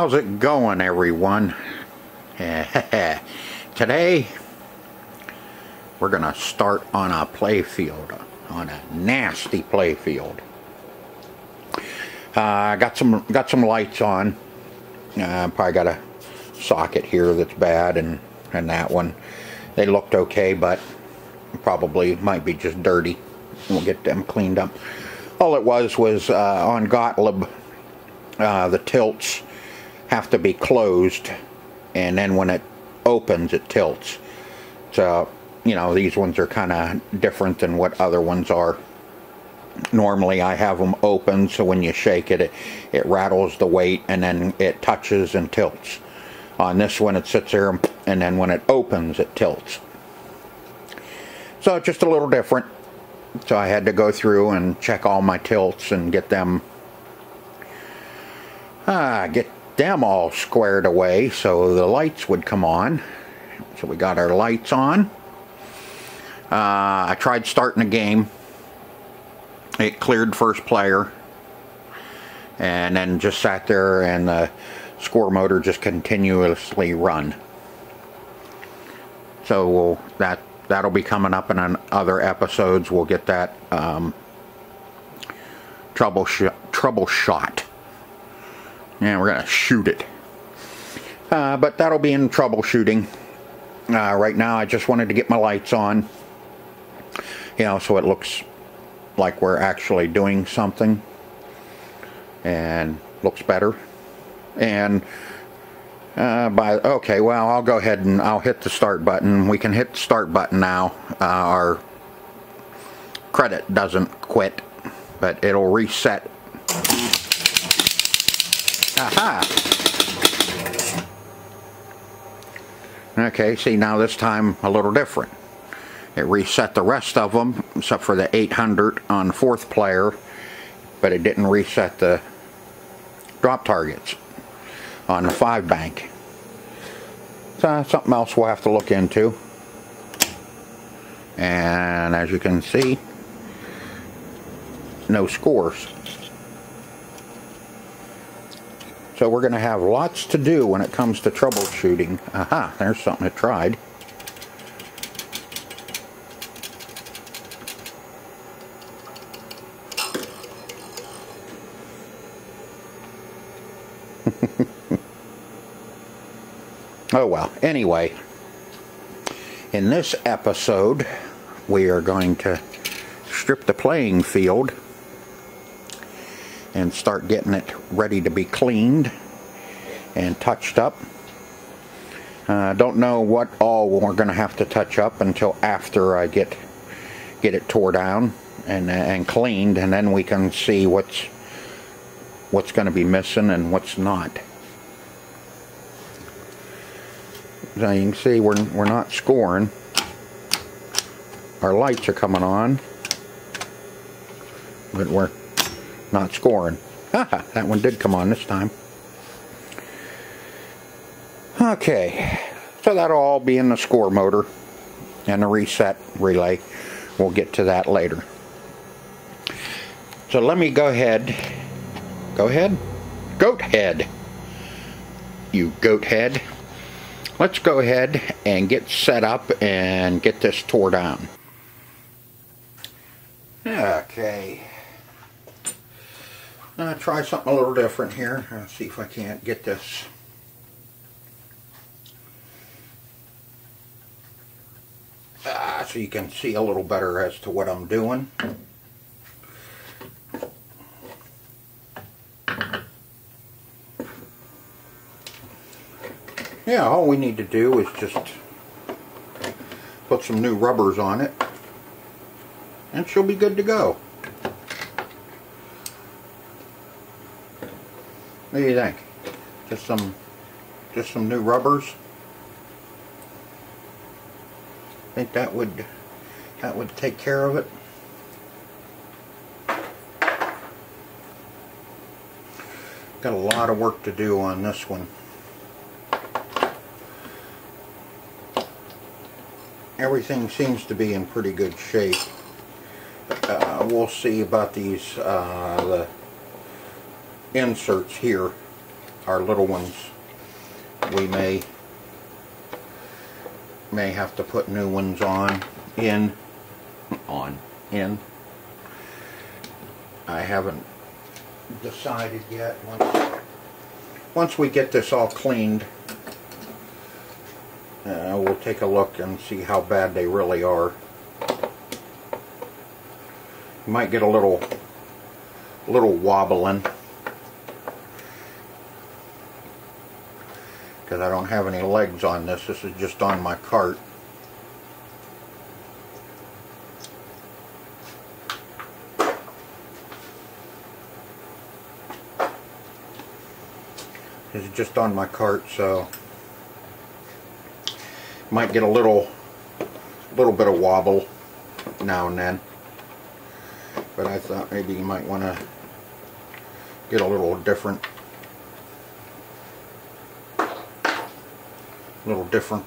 How's it going, everyone? Today we're gonna start on a playfield, on a nasty playfield. Got some lights on. Probably got a socket here that's bad, and that one. They looked okay, but probably might be just dirty. We'll get them cleaned up. All it was on Gottlieb, the tilts have to be closed, and then when it opens, it tilts. So, you know, these ones are kind of different than what other ones are. Normally I have them open, so when you shake it, it rattles the weight, and then it touches and tilts. On this one, it sits there, and then when it opens, it tilts. So it's just a little different. So I had to go through and check all my tilts and get them all squared away so the lights would come on. So we got our lights on. I tried starting a game. It cleared first player, and then just sat there, and the score motor just continuously run. So that'll be coming up in other episodes. We'll get that troubleshot. Yeah, we're gonna shoot it. But that'll be in troubleshooting. Right now, I just wanted to get my lights on, you know, so it looks like we're actually doing something and looks better. And okay, well, I'll go ahead and I'll hit the start button. We can hit the start button now. Our credit doesn't quit, but it'll reset. Aha! Okay, see, now this time a little different. It reset the rest of them, except for the 800 on fourth player, but it didn't reset the drop targets on the 5 bank. So something else we'll have to look into. And as you can see, no scores. So we're going to have lots to do when it comes to troubleshooting. Aha, there's something I tried. Oh well, anyway, in this episode we are going to strip the playing field and start getting it ready to be cleaned and touched up. Don't know what all we're going to have to touch up until after I get it tore down and cleaned, and then we can see what's going to be missing and what's not. So you can see we're not scoring. Our lights are coming on, but we're not scoring. Haha, that one did come on this time. Okay, so that'll all be in the score motor and the reset relay. We'll get to that later. So let me go ahead. Go ahead? Goat head. You goat head. Let's go ahead and get set up and get this tore down. Okay. Try something a little different here. Let's see if I can't get this. So you can see a little better as to what I'm doing. Yeah, all we need to do is just put some new rubbers on it, and she'll be good to go. What do you think? Just some new rubbers? Think that would take care of it? Got a lot of work to do on this one. Everything seems to be in pretty good shape. We'll see about these the inserts here. our little ones, we may have to put new ones in. I haven't decided yet. Once we get this all cleaned, we'll take a look and see how bad they really are. You might get a little wobbling because I don't have any legs on this. This is just on my cart. It's just on my cart, so might get a little bit of wobble now and then. But I thought maybe you might want to get a little different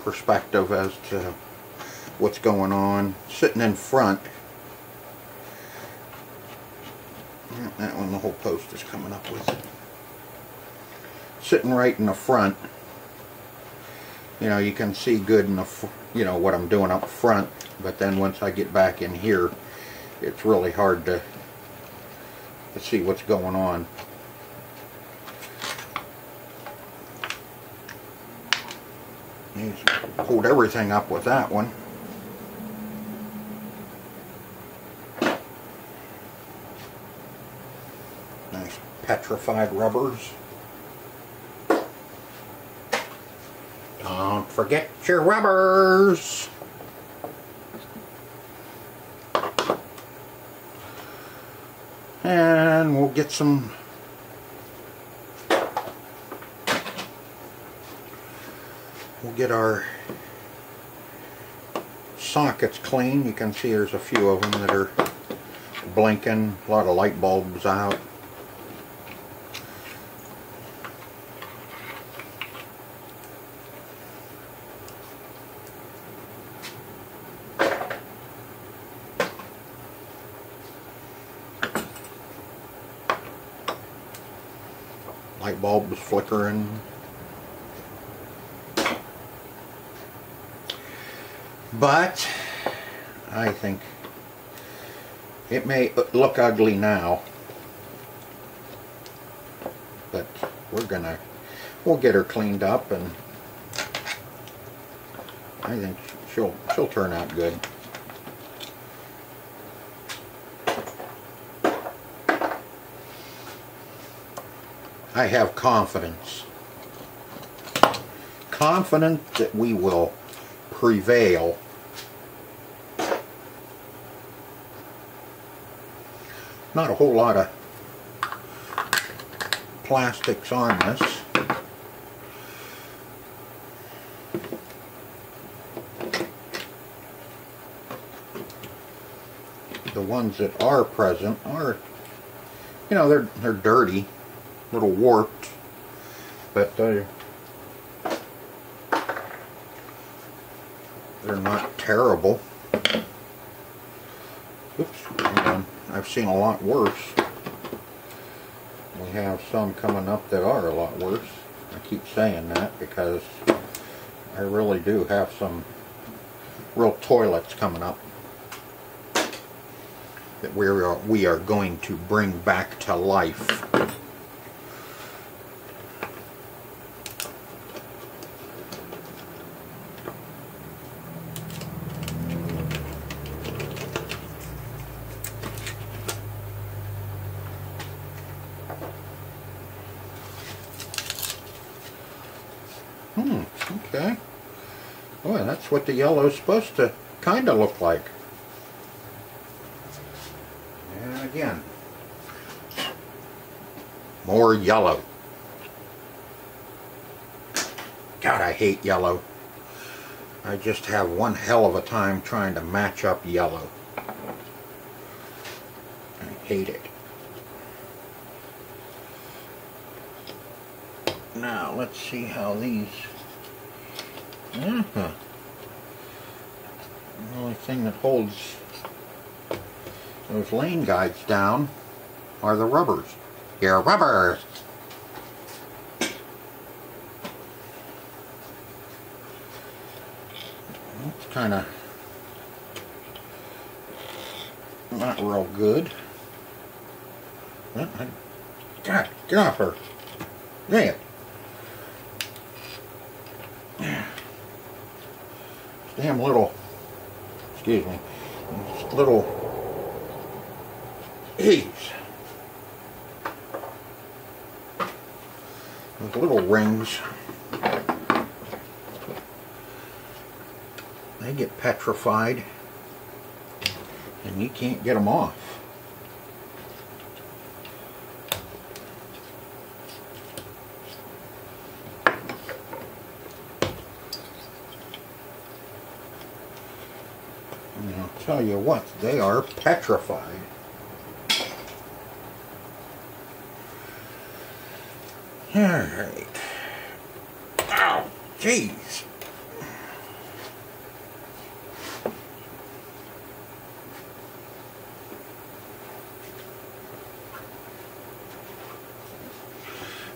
perspective as to what's going on. Sitting in front, that one the whole post is coming up with. Sitting right in the front, you know, you can see good in the, you know, what I'm doing up front, but then once I get back in here, it's really hard to see what's going on. He's pulled everything up with that one. Nice petrified rubbers. Don't forget your rubbers. And we'll get some our sockets clean. You can see there's a few of them that are blinking, a lot of light bulbs out. Light bulbs flickering. But I think it may look ugly now, but we'll get her cleaned up, and I think she'll turn out good. I have confidence that we will prevail. Not a whole lot of plastics on this. The ones that are present are, you know, they're dirty, a little warped, but they're not terrible. Oops, hang on. I've seen a lot worse. We have some coming up that are a lot worse. I keep saying that because I really do have some real toilets coming up that we are going to bring back to life. Okay. Boy, that's what the yellow's supposed to kind of look like. And again, more yellow. God, I hate yellow. I just have one hell of a time trying to match up yellow. I hate it. Now, let's see how these... The only thing that holds those lane guides down are the rubbers. Your rubbers! kind of not real good. God, get off her. There. Damn little, excuse me, little eaves. Those little rings, they get petrified and you can't get them off. And I'll tell you what, they are petrified. Alright. Ow, jeez.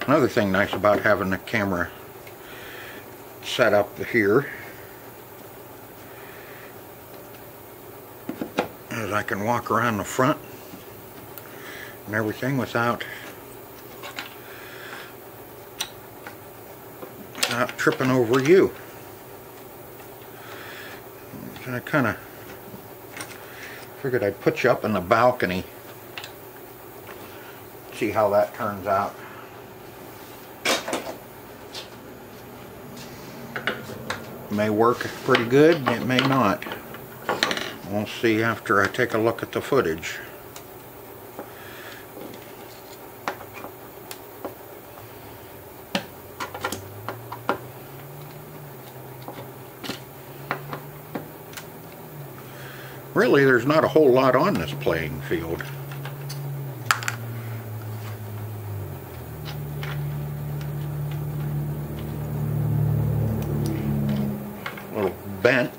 Another thing nice about having the camera set up here is I can walk around the front and everything without tripping over you. And I kind of figured I'd put you up in the balcony, see how that turns out. May work pretty good, it may not. We'll see after I take a look at the footage. Really, there's not a whole lot on this playing field. A little bent.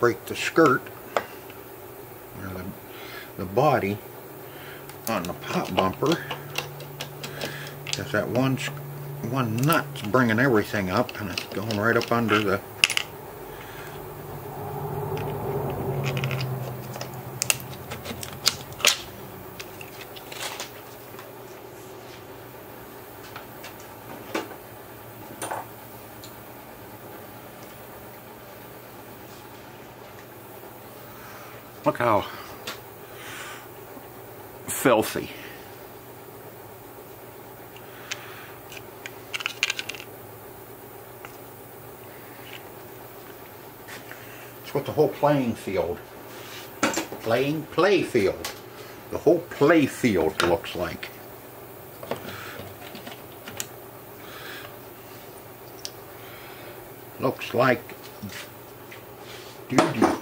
Break the skirt or the body on the pop bumper, because that one nut's bringing everything up and it's going right up under the Look how filthy. It's what the whole playfield, the whole playfield looks like. Looks like doo-doo.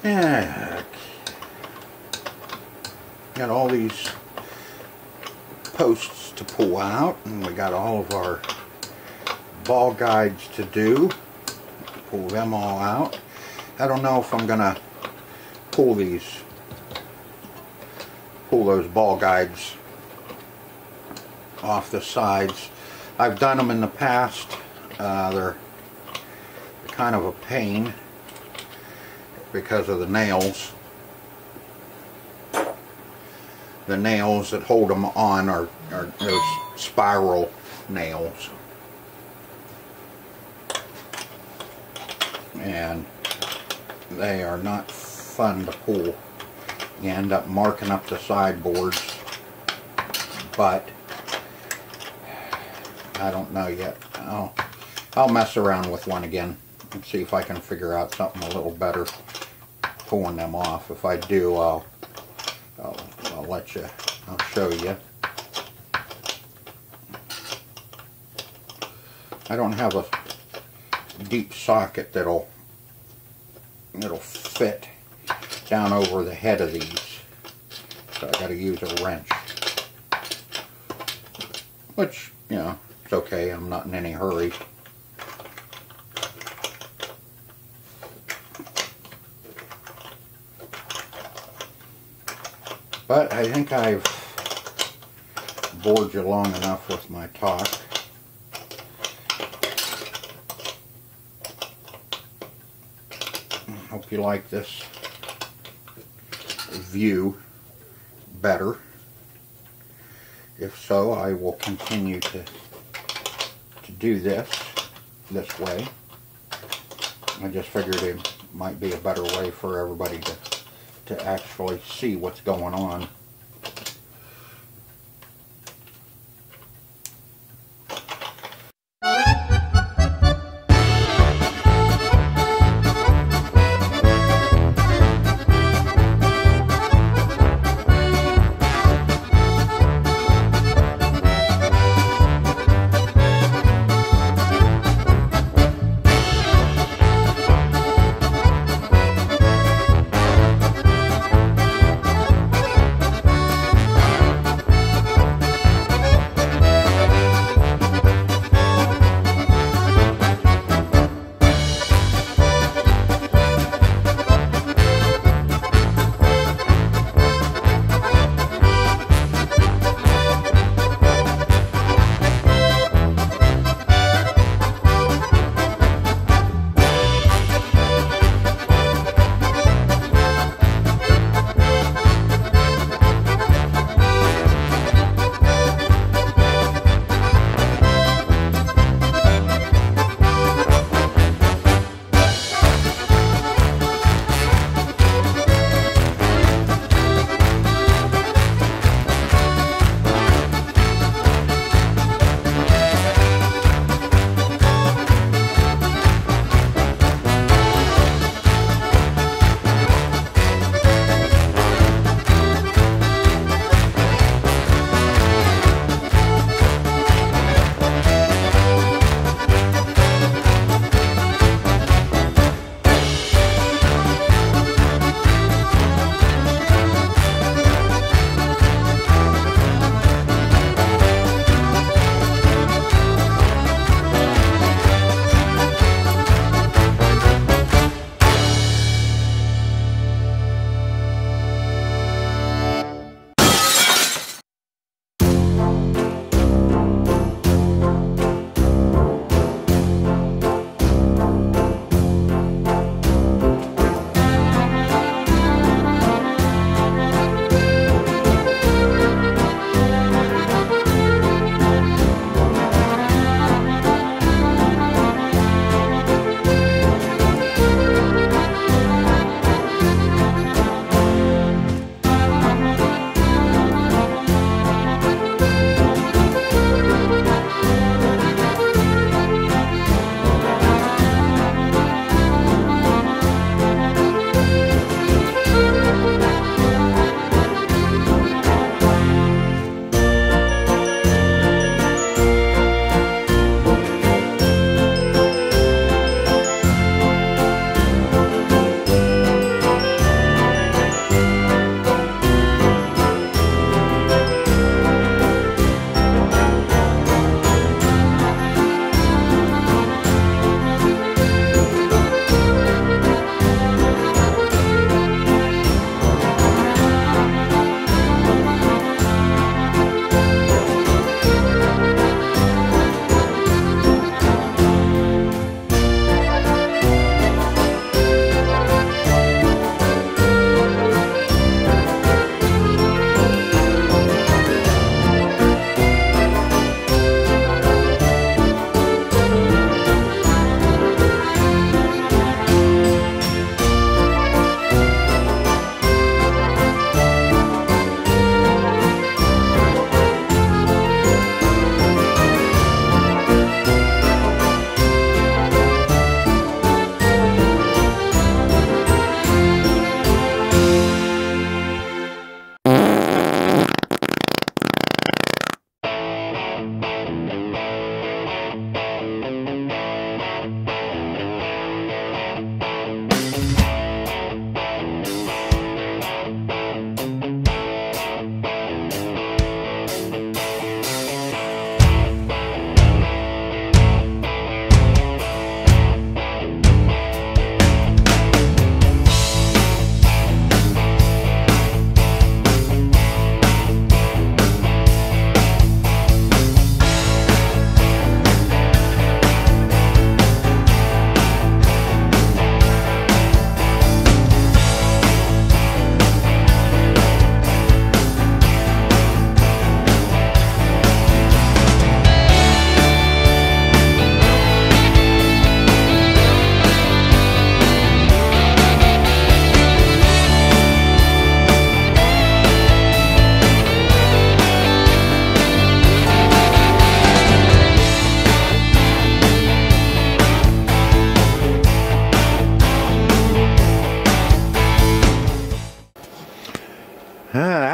Yeah. Got all these posts to pull out, and we got all of our ball guides to do. Pull them all out. I don't know if I'm gonna pull those ball guides off the sides. I've done them in the past. They're kind of a pain because of the nails. The nails that hold them on are those spiral nails. And they are not fun to pull. You end up marking up the sideboards, but I don't know yet. I'll mess around with one again and see if I can figure out something a little better pulling them off. If I do, I'll let you. I'll show you. I don't have a deep socket that'll fit down over the head of these, so I got to use a wrench, which, you know, it's okay. I'm not in any hurry. But I think I've bored you long enough with my talk. Hope you like this view better. If so, I will continue to do this way. I just figured it might be a better way for everybody to actually see what's going on.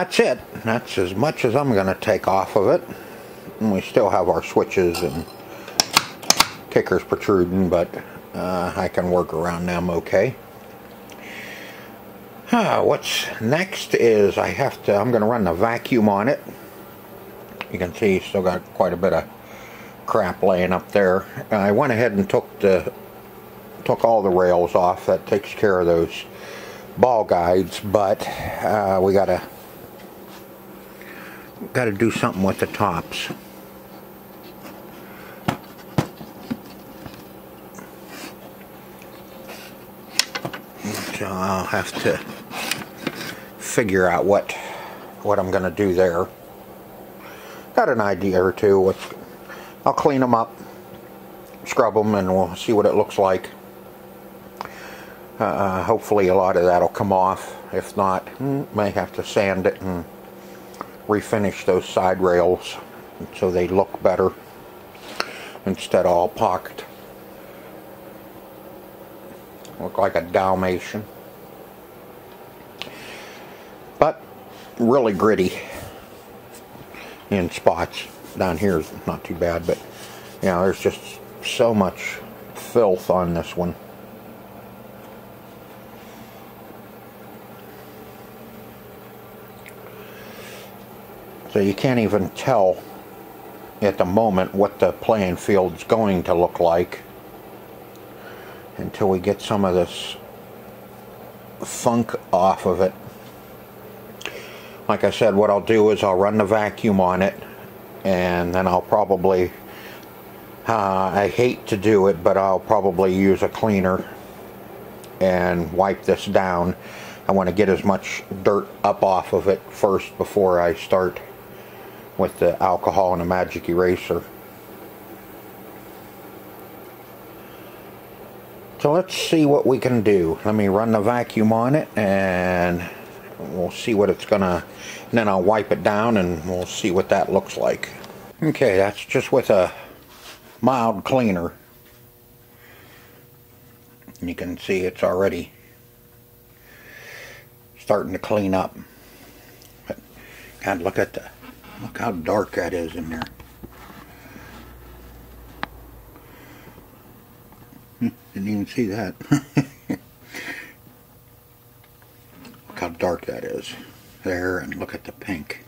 that's it. That's as much as I'm going to take off of it. And we still have our switches and kickers protruding, but I can work around them okay. What's next is I'm going to run the vacuum on it. You can see still got quite a bit of crap laying up there. I went ahead and took all the rails off. That takes care of those ball guides, but we gotta do something with the tops. So I'll have to figure out what I'm gonna do there. Got an idea or two. I'll clean them up, scrub them, and we'll see what it looks like. Hopefully a lot of that'll come off. If not, may have to sand it and refinish those side rails so they look better instead of all pocked. Look like a Dalmatian. But really gritty in spots. Down here is not too bad, but you know, there's just so much filth on this one. So you can't even tell at the moment what the playing field's going to look like until we get some of this funk off of it. Like I said, what I'll do is I'll run the vacuum on it, and then I'll probably, I hate to do it, but I'll probably use a cleaner and wipe this down. I want to get as much dirt up off of it first before I start with the alcohol and a magic eraser. So let's see what we can do. Let me run the vacuum on it and we'll see what it's gonna, and then I'll wipe it down and we'll see what that looks like. Okay, that's just with a mild cleaner. You can see it's already starting to clean up. But God, look how dark that is in there. Didn't even see that. Look how dark that is there, and look at the pink.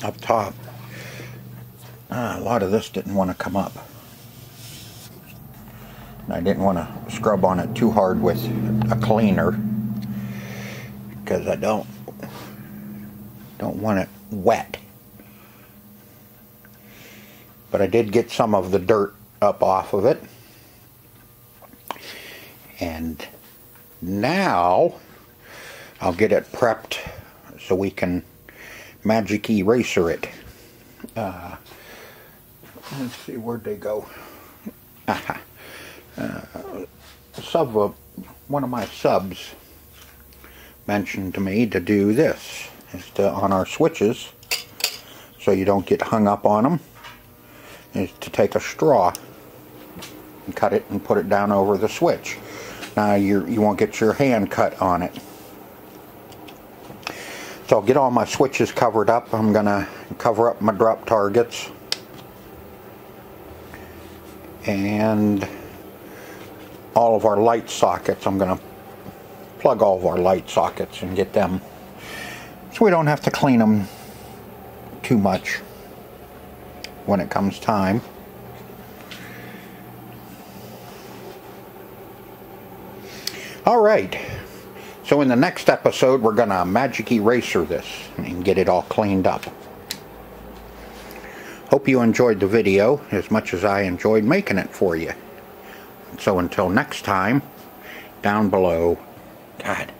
Up top, a lot of this didn't want to come up. I didn't want to scrub on it too hard with a cleaner because I don't want it wet. But I did get some of the dirt up off of it. And now I'll get it prepped so we can magic eraser it. Let's see, where'd they go? Aha. One of my subs mentioned to me to do this, is to, on our switches, so you don't get hung up on them, is to take a straw and cut it and put it down over the switch. Now you won't get your hand cut on it. So I'll get all my switches covered up. I'm gonna cover up my drop targets and all of our light sockets. I'm gonna plug all of our light sockets and get them so we don't have to clean them too much when it comes time. Alright, so in the next episode we're gonna magic eraser this and get it all cleaned up. Hope you enjoyed the video as much as I enjoyed making it for you. So until next time, down below, God,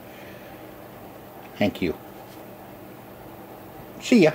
thank you. See ya.